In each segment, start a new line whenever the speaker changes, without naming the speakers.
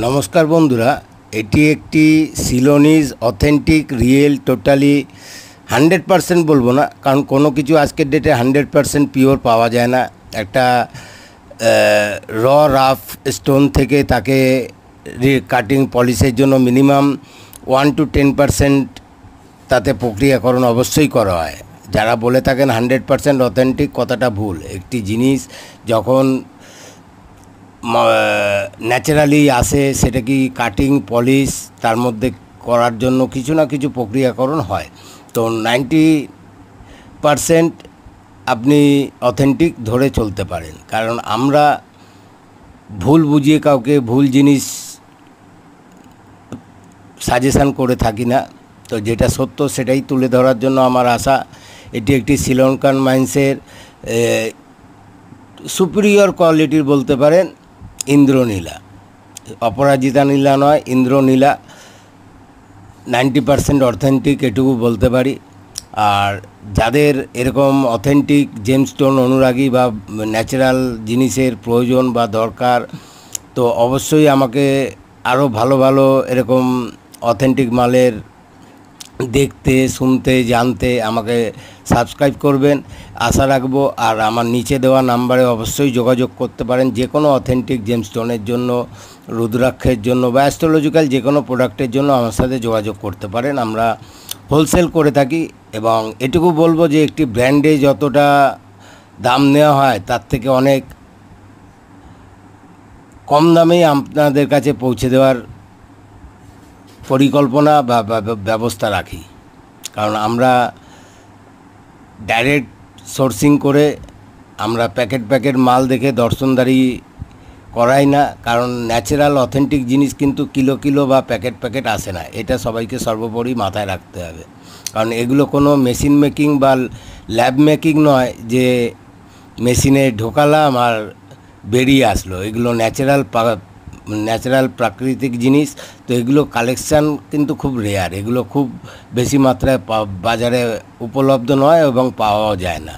নমস্কার বন্ধুরা, এটি একটি সিলোনিজ অথেন্টিক রিয়েল টোটালি 100% বলবো না, কারণ কোনো কিছু আজকের ডেটে 100% পিওর পাওয়া যায় না। একটা রাফ স্টোন থেকে তাকে কাটিং পলিশের জন্য মিনিমাম 1 to 10% তাতে প্রক্রিয়াকরণ অবশ্যই করা হয়। যারা বলে থাকেন 100% অথেন্টিক, কথাটা ভুল। একটি জিনিস যখন ন্যাচারালি আসে, সেটা কি কাটিং পলিশ তার মধ্যে করার জন্য কিছু না কিছু প্রক্রিয়াকরণ হয়। তো 90% আপনি অথেন্টিক ধরে চলতে পারেন, কারণ আমরা ভুল বুঝিয়ে কাউকে ভুল জিনিস সাজেশান করে থাকি না। তো যেটা সত্য সেটাই তুলে ধরার জন্য আমার আশা। এটি একটি শ্রীলঙ্কান মাইন্সের সুপিরিয়র কোয়ালিটির বলতে পারেন ইন্দ্রনীলা, অপরাজিতা নীলা নয়, ইন্দ্রনীলা 90% অথেন্টিক, এটুকু বলতে পারি। আর যাদের এরকম অথেন্টিক জেমস্টোন অনুরাগী বা ন্যাচারাল জিনিসের প্রয়োজন বা দরকার, তো অবশ্যই আমাকে আরও ভালো ভালো এরকম অথেন্টিক মালের দেখতে, শুনতে, জানতে আমাকে সাবস্ক্রাইব করবেন, আশা রাখবো। আর আমার নিচে দেওয়া নাম্বারে অবশ্যই যোগাযোগ করতে পারেন যে কোনো অথেন্টিক জেমস্টোনের জন্য, রুদ্রাক্ষের জন্য বা অ্যাস্ট্রোলজিক্যাল যে কোনো প্রোডাক্টের জন্য আমার সাথে যোগাযোগ করতে পারেন। আমরা হোলসেল করে থাকি, এবং এটুকু বলবো যে একটি ব্র্যান্ডে যতটা দাম নেওয়া হয় তার থেকে অনেক কম দামেই আপনাদের কাছে পৌঁছে দেওয়ার পরিকল্পনা বা ব্যবস্থা রাখি। কারণ আমরা ডাইরেক্ট সোর্সিং করে আমরা প্যাকেট মাল দেখে দর্শনদারি করাই না, কারণ ন্যাচারাল অথেন্টিক জিনিস কিন্তু কিলো বা প্যাকেট আসে না। এটা সবাইকে সর্বোপরি মাথায় রাখতে হবে, কারণ এগুলো কোনো মেশিন মেকিং বা ল্যাব মেকিং নয় যে মেশিনে ঢোকালাম আর বেরিয়ে আসলো। এগুলো ন্যাচারাল প্রাকৃতিক জিনিস। তো এগুলো কালেকশান কিন্তু খুব রেয়ার, এগুলো খুব বেশি মাত্রায় বাজারে উপলব্ধ নয় এবং পাওয়াও যায় না।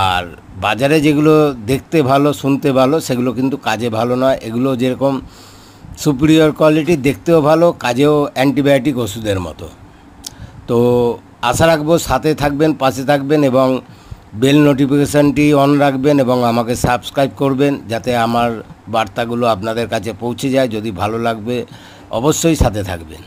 আর বাজারে যেগুলো দেখতে ভালো, শুনতে ভালো, সেগুলো কিন্তু কাজে ভালো নয়। এগুলো যেরকম সুপিরিয়র কোয়ালিটি, দেখতেও ভালো, কাজেও অ্যান্টিবায়োটিক ওষুধের মতো। তো আশা রাখবো সাথে থাকবেন, পাশে থাকবেন, এবং বেল নোটিফিকেশানটি অন রাখবেন এবং আমাকে সাবস্ক্রাইব করবেন, যাতে আমার বার্তাগুলো আপনাদের কাছে পৌঁছে যায়। যদি ভালো লাগবে অবশ্যই সাথে থাকবেন।